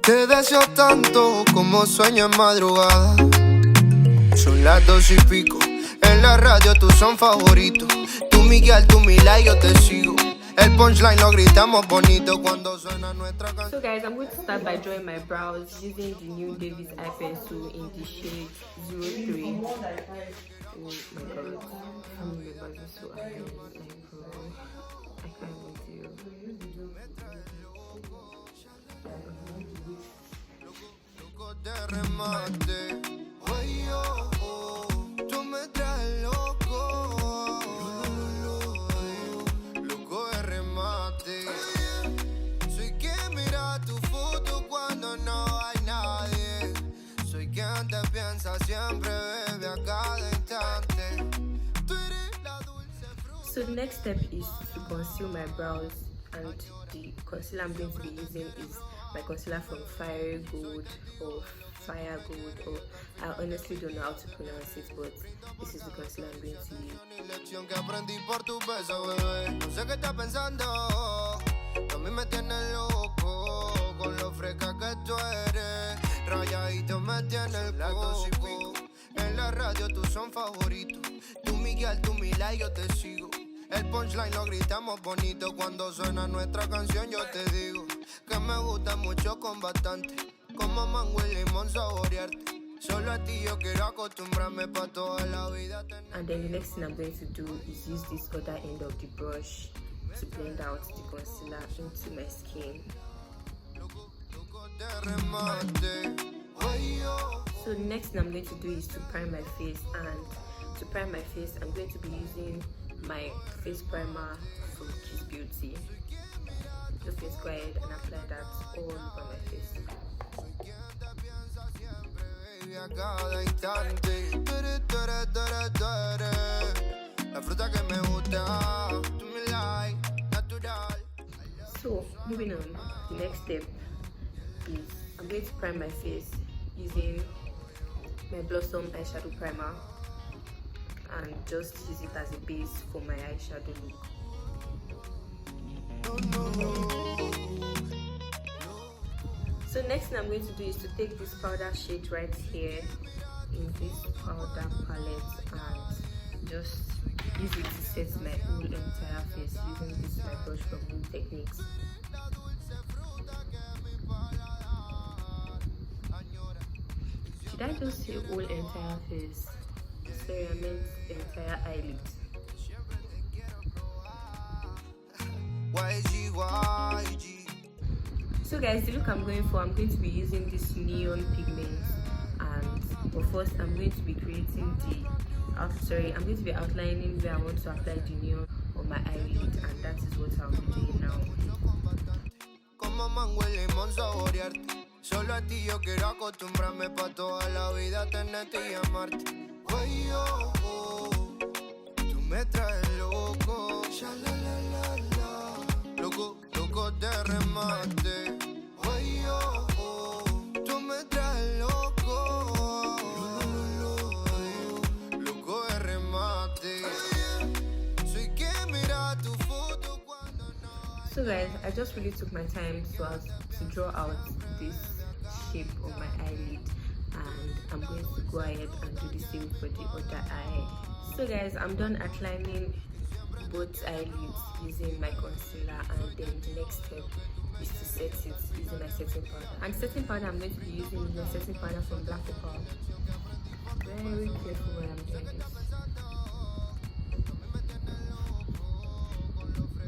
Te deseo tanto como sueño en madrugada. Son las 2:00 en la radio, tú son favoritos. Tú Miguel, tú Mila y yo te sigo. El punchline lo gritamos bonito cuando suena nuestra canción. So guys, I'm going to start by drawing my brows using the new David's eye pencil in the shade 03. Oh my god, family members are so annoying. I can't with you. De remate, oye, tú me traes loco, loco de remate. Soy quien mira tu foto cuando no hay nadie. Soy quien te piensa siempre, bebe a cada instante. Tú eres la dulce fruta. So the next step is to conceal my brows, and the concealer I'm going to be using is my concealer from Fire Gold or Fire Gold, or I honestly don't know how to pronounce it, but this is the concealer I'm going to use. Lección que aprendí por tu beso, bebé. No sé qué estás pensando. A mí me tienes loco con lo fresca que tú eres. Rayadito me tiene el coco. En la radio tú son favoritos. Tú Miguel, tú Mila y yo te sigo. El punchline lo gritamos bonito cuando suena nuestra canción. Yo te digo que me gusta mucho con bastante, como mango y limón saborearte. Solo a ti yo quiero acostumbrarme pa' toda la vida. And then the next thing I'm going to do is use this other end of the brush to blend out the concealer into my skin. So the next thing I'm going to do is to prime my face, and to prime my face I'm going to be using my face primer from Crease Beauty. Just let's go ahead and apply that all over my face. So moving on, the next step is I'm going to prime my face using my Blossom eyeshadow primer and just use it as a base for my eyeshadow look. So next thing I'm going to do is to take this powder shade right here in this powder palette and just use it to set my whole entire face using this my brush from New Techniques. Did I just say whole entire face? Sorry, I meant entire eyelid. So guys, the look I'm going for, I'm going to be using this neon pigment, and first I'm going to be creating I'm going to be outlining where I want to apply the neon on my eyelid, and that is what I'll be doing now. Solo a ti yo quiero acostumbrarme pa' toda la vida tenerte y amarte. Tú me traes loco, loco, loco de remate. Tú me traes loco, loco de remate. Soy quien mira tu foto cuando no. So guys, I just really took my time to draw out this shape on my eyelid, and I'm going to go ahead and do the same for the other eye. So guys, I'm done outlining both eyelids using my concealer, and then the next step is to set it using my setting powder. And setting powder I'm going to be using is my setting powder from Black Opal. Very careful when I'm doing this.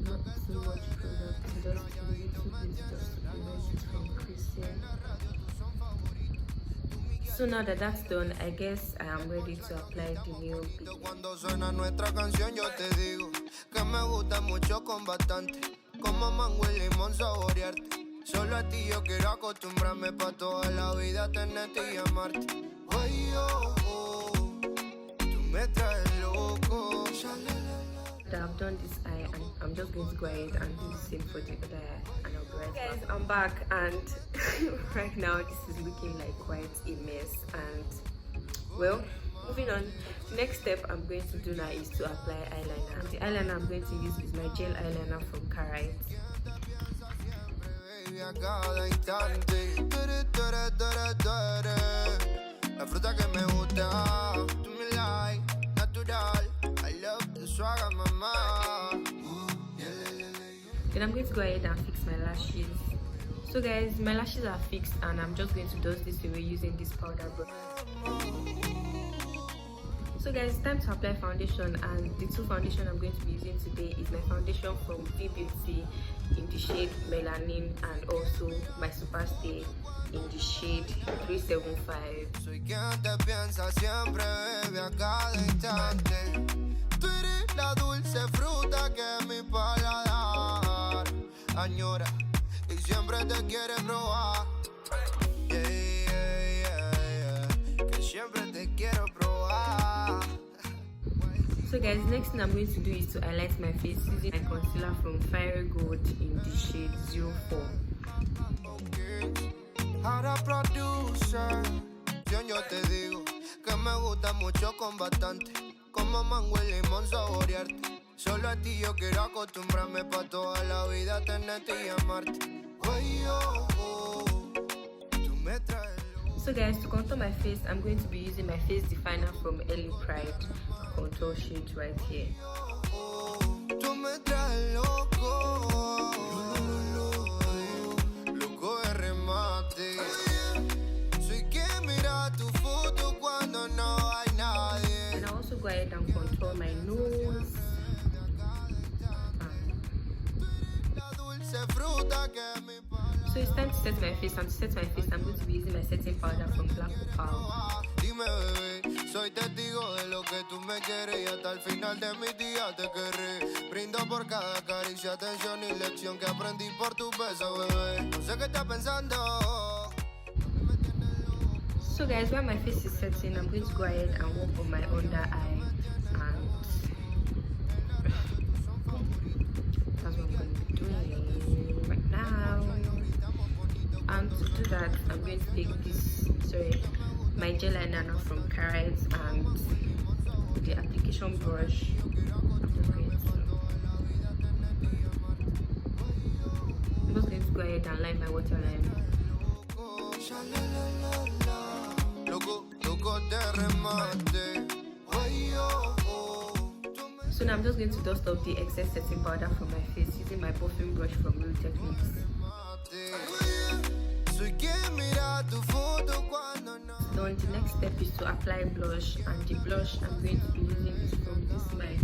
Not too much product, just a little bit, just to prevent it from creasing. So now that that's done, I guess I am ready to apply the new pigment. Cuando suena nuestra canción yo te digo que me gusta mucho con bastante, como mango y limón saborearte. Solo a ti yo quiero acostumbrarme pa' toda la vida tenerte y amarte. Tú me traes loco. I've done this eye, and I'm just going to go ahead and do the same for the other eye, and I'll be right back. Guys, I'm back, and right now this is looking like quite a mess, and well, moving on, the next step I'm going to do now is to apply eyeliner, and the eyeliner I'm going to use is my gel eyeliner from Crease. tú eres la fruta que me gusta. Tú me like, natural. I love the swagger, mama. Then I'm going to go ahead and fix my lashes. So guys, my lashes are fixed and I'm just going to dust this away using this powder brush. So guys, it's time to apply foundation, and the two foundation I'm going to be using today is my foundation from V Beauty in the shade Melanin, and also my Superstay in the shade 375. Soy quien te piensa siempre, baby, a cada instante. Tú eres la dulce fruta que mi paladar añora y siempre te quiere probar. Yeah, yeah, yeah. Que siempre te quiero probar. So guys, next thing I'm going to do is to highlight my face using my concealer from Fire Gold in the shade 04. Okay. Ahora producer, yo te digo que me gusta mucho con bastante, como mango y limón saborearte. Solo a ti yo quiero acostumbrarme pa' toda la vida tenerte y amarte. Ay, oh, oh, tú me traes. So guys, to contour my face, I'm going to be using my face definer from Ollypepperrr contour shade right here. Tú me traes loco, loco de remate. Soy quien mira tu foto cuando no hay nadie. And I also go ahead and contour my nose. So it's time to set my face, and to set my face I'm going to be using my setting powder from Black Opal. Dime bebé, soy testigo de lo que tú me quieres y hasta el final de mi día te querré. Brindo por cada caricia, atención y lección que aprendí por tu beso, bebé. No sé qué estás pensando. So guys, while my face is setting, I'm going to go ahead and work on my under eye, and that's what I'm going to be doing right now. And to do that, I'm going to take this, my gel liner now from Crease, and the application brush. I'm just going to go ahead and line my waterline. So now I'm just going to dust off the excess setting powder from my face using my buffing brush from Real Techniques. Now the next step is to apply blush, and the blush I'm going to be using is from my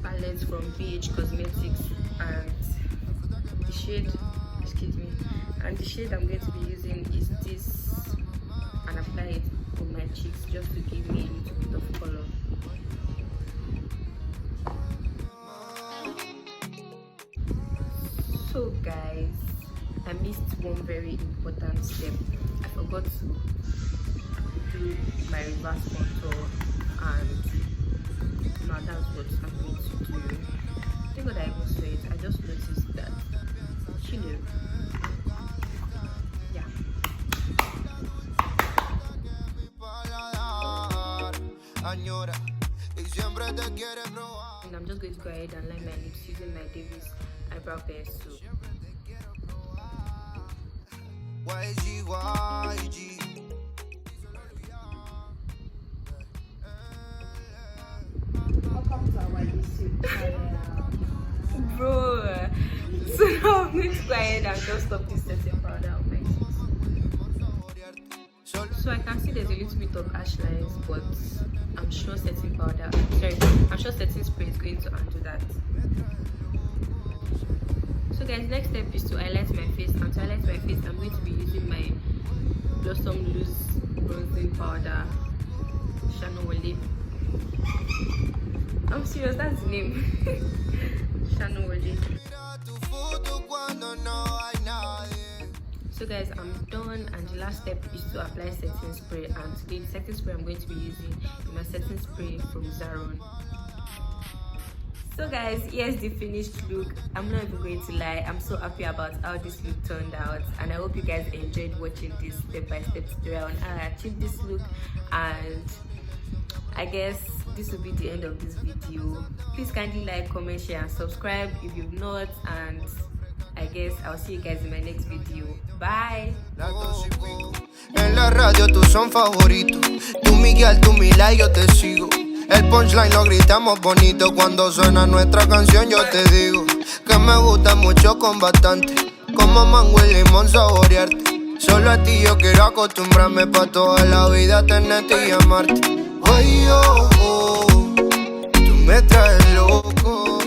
palette from BH Cosmetics, and the shade, and the shade I'm going to be using is this, and apply it on my cheeks just to give me a little bit of color. So guys, I missed one very important step. I forgot to do my reverse contour, and now that's what I'm going to do. Thank God I even saw it. I just noticed that. Yeah. And I'm just going to go ahead and line my lips using my Davis eyebrow pencil. YG. Bro, so now I'm going to go ahead and just stop this setting powder on my cheeks. So I can see there's a little bit of ash lines, but I'm sure setting spray is going to undo that. So guys, next step is to highlight my face, and to highlight my face I'm going to be using my Blossom Loose bronzing powder, Ollypepperrr. I'm serious, that's the name. Ollypepperrr. So guys, I'm done, and the last step is to apply setting spray, and today the setting spray I'm going to be using is my setting spray from Zaron. So guys, here's the finished look. I'm not even going to lie, I'm so happy about how this look turned out, and I hope you guys enjoyed watching this step-by-step tutorial on how I achieved this look. And I guess this will be the end of this video. Please kindly like, comment, share and subscribe if you've not, and I guess I'll see you guys in my next video. Bye. la radio, tú son favoritos. Tú Miguel, tú Mila y yo te sigo. El punchline lo gritamos bonito. Cuando suena nuestra canción yo te digo que me gusta mucho con bastante. Como mango y limón saborearte. Solo a ti yo quiero acostumbrarme pa' toda la vida tenerte y amarte. Ay, oh, oh, tú me traes loco.